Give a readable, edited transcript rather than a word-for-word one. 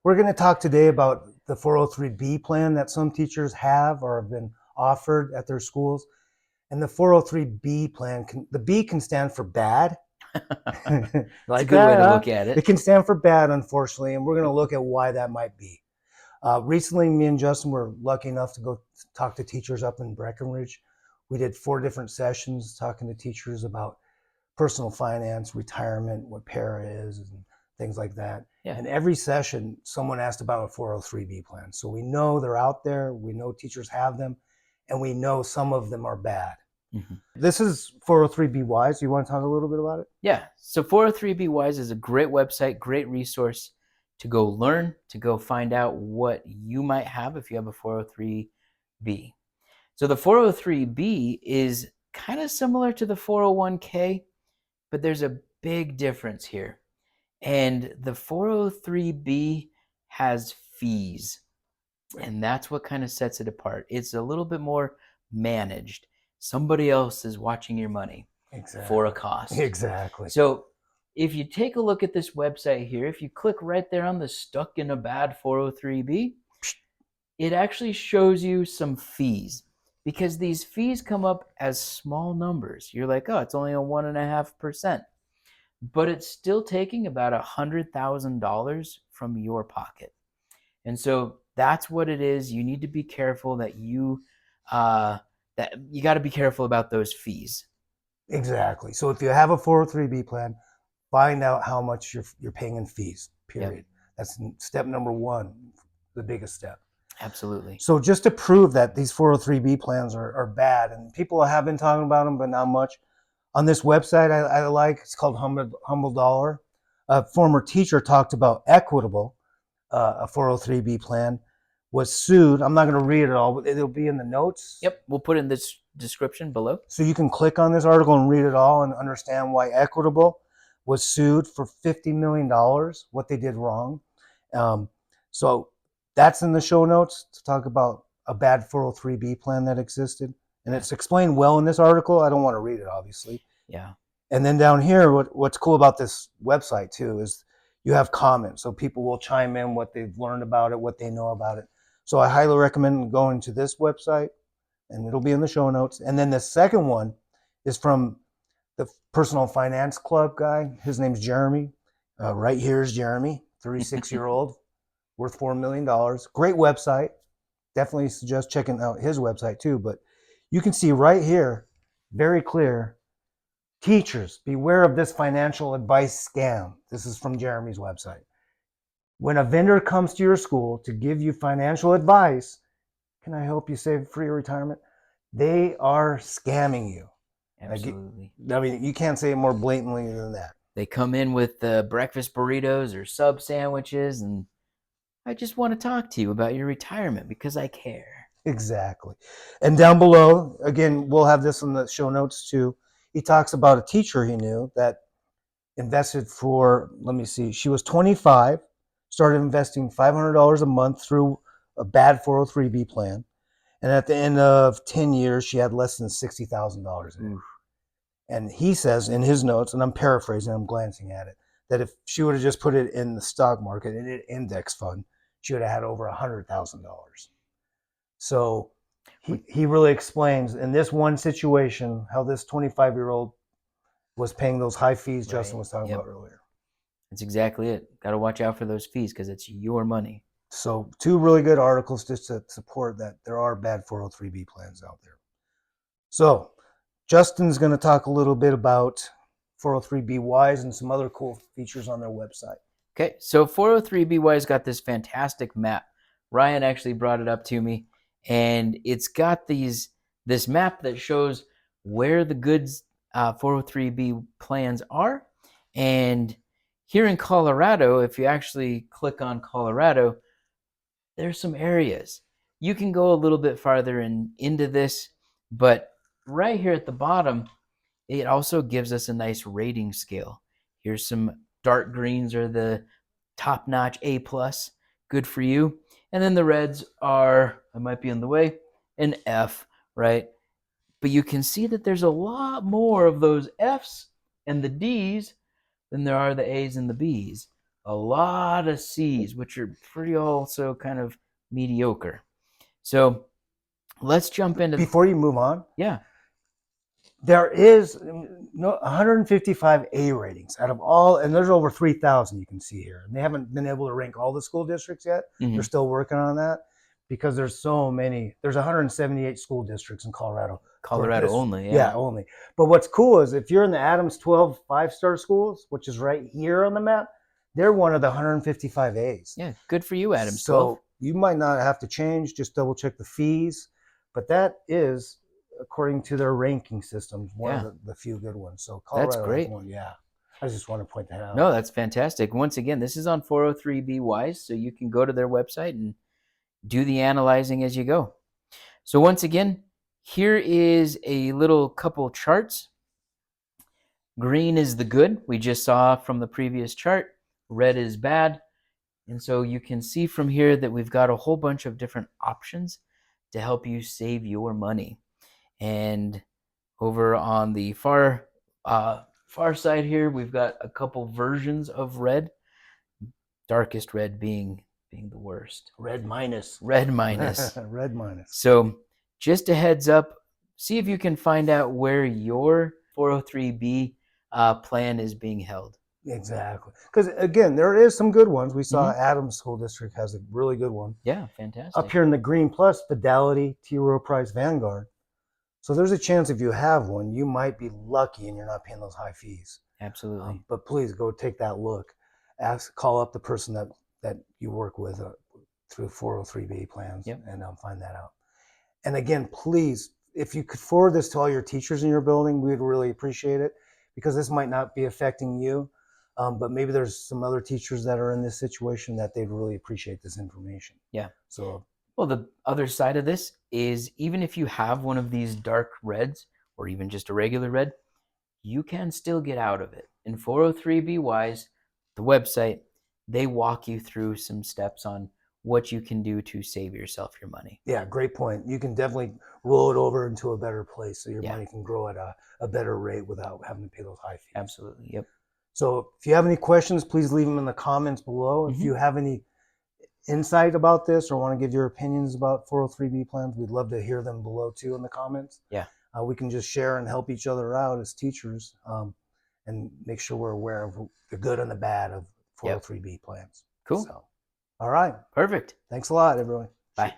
We're going to talk today about the 403B plan that some teachers have or have been offered at their schools. And the 403B plan, the B can stand for bad. That's a good way to look at It it. can stand for bad, unfortunately, and we're going to look at why that might be. Recently, me and Justin were lucky enough to go talk to teachers up in Breckenridge. We did 4 different sessions talking to teachers about personal finance, retirement, what para is, and things like that. Yeah. And every session, someone asked about a 403B plan. So we know they're out there, we know teachers have them, and we know some of them are bad. Mm-hmm. This is 403B Wise. You want to talk a little bit about it? Yeah. So 403B Wise is a great website, great resource to go learn, to go find out what you might have if you have a 403B. So the 403B is kind of similar to the 401k, but there's a big difference here. And the 403B has fees, and that's what kind of sets it apart. It's a little bit more managed. Somebody else is watching your money for a cost. Exactly. So if you take a look at this website here, if you click right there on the stuck in a bad 403B, it actually shows you some fees, because these fees come up as small numbers. You're like, oh, it's only a 1.5%. But it's still taking about $100,000 from your pocket. And so that's what it is. You need to be careful that you got to be careful about those fees. Exactly. So if you have a 403B plan, find out how much you're paying in fees, period. Yep. That's step number 1, the biggest step. Absolutely. So just to prove that these 403B plans are bad, and people have been talking about them, but not much. On this website I like, it's called Humble Dollar. A former teacher talked about Equitable, a 403B plan, was sued. I'm not going to read it all, but it'll be in the notes. Yep, we'll put in this description below. So you can click on this article and read it all and understand why Equitable was sued for $50 million, what they did wrong. So that's in the show notes to talk about a bad 403B plan that existed. And it's explained well in this article. I don't want to read it, obviously. Yeah. And then down here, what's cool about this website, too, is you have comments. So people will chime in what they've learned about it, what they know about it. So I highly recommend going to this website, and it'll be in the show notes. And then the second one is from the Personal Finance Club guy. His name's Jeremy. Right here is Jeremy, 36-year-old, worth $4 million. Great website. Definitely suggest checking out his website, too. But you can see right here, very clear, teachers, beware of this financial advice scam. This is from Jeremy's website. When a vendor comes to your school to give you financial advice, can I help you save for your retirement? They are scamming you. Absolutely. I mean, you can't say it more blatantly than that. They come in with breakfast burritos or sub sandwiches, and I just want to talk to you about your retirement because I care. Exactly. And down below, again, we'll have this in the show notes too. He talks about a teacher he knew that invested for, let me see, she was 25, started investing $500 a month through a bad 403B plan. And at the end of 10 years, she had less than $60,000 in it. And he says in his notes, and I'm paraphrasing, I'm glancing at it, that if she would have just put it in the stock market, in an index fund, she would have had over $100,000. So he really explains in this one situation how this 25-year-old was paying those high fees Justin was talking about earlier. That's exactly it. Got to watch out for those fees because it's your money. So 2 really good articles just to support that there are bad 403B plans out there. So Justin's going to talk a little bit about 403B Wise and some other cool features on their website. Okay, so 403B Wise got this fantastic map. Ryan actually brought it up to me, and it's got this map that shows where the good 403B plans are. And here in Colorado, if you actually click on Colorado, there's some areas. You can go a little bit farther into this, but right here at the bottom, it also gives us a nice rating scale. Here's some dark greens are the top-notch A+, good for you. And then the reds are, I might be in the way, an F, right? But you can see that there's a lot more of those Fs and the Ds than there are the A's and the B's. a lot of C's, which are pretty also kind of mediocre. So let's jump into Before you move on, yeah. there is 155 A ratings out of all, and there's over 3,000 you can see here. And they haven't been able to rank all the school districts yet. Mhm. They're still working on that because there's so many. There's 178 school districts in Colorado. Colorado only, Yeah, only. But what's cool is if you're in the Adams 12 5-star schools, which is right here on the map, they're one of the 155 A's. Yeah, good for you, Adams 12. So you might not have to change, just double check the fees. But that is, according to their ranking systems, one Yeah. of the few good ones. So That's Colorado great. has one, yeah. I just want to point that out. No, that's fantastic. Once again, this is on 403B Wise, so you can go to their website and do the analyzing as you go. So once again, here is a little couple charts. Green is the good, we just saw from the previous chart. Red is bad. And so you can see from here that we've got a whole bunch of different options to help you save your money. And over on the far side here, we've got a couple versions of red. Darkest red being the worst. Red minus. Red minus. Red minus. So just a heads up, see if you can find out where your 403B plan is being held. Exactly. Because again, there is some good ones. We saw Adams School District has a really good one. Yeah, fantastic. Up here in the green plus, Fidelity, T. Rowe Price, Vanguard. So there's a chance if you have one, you might be lucky and you're not paying those high fees. Absolutely. But please go take that look. Call up the person that you work with through 403B plans and find that out. And again, please, if you could forward this to all your teachers in your building, we'd really appreciate it, because this might not be affecting you, but maybe there's some other teachers that are in this situation that they'd really appreciate this information. Yeah. So, well, the other side of this is even if you have one of these dark reds or even just a regular red, you can still get out of it. In 403B Wise, the website, they walk you through some steps on what you can do to save yourself your money. Yeah, great point. You can definitely roll it over into a better place so your money can grow at a better rate without having to pay those high fees. Absolutely, yep. So if you have any questions, please leave them in the comments below. If you have any insight about this or want to give your opinions about 403B plans, we'd love to hear them below too in the comments. Yeah. We can just share and help each other out as teachers and make sure we're aware of the good and the bad of 403B plans. Cool. So, all right. Perfect. Thanks a lot, everyone. Bye.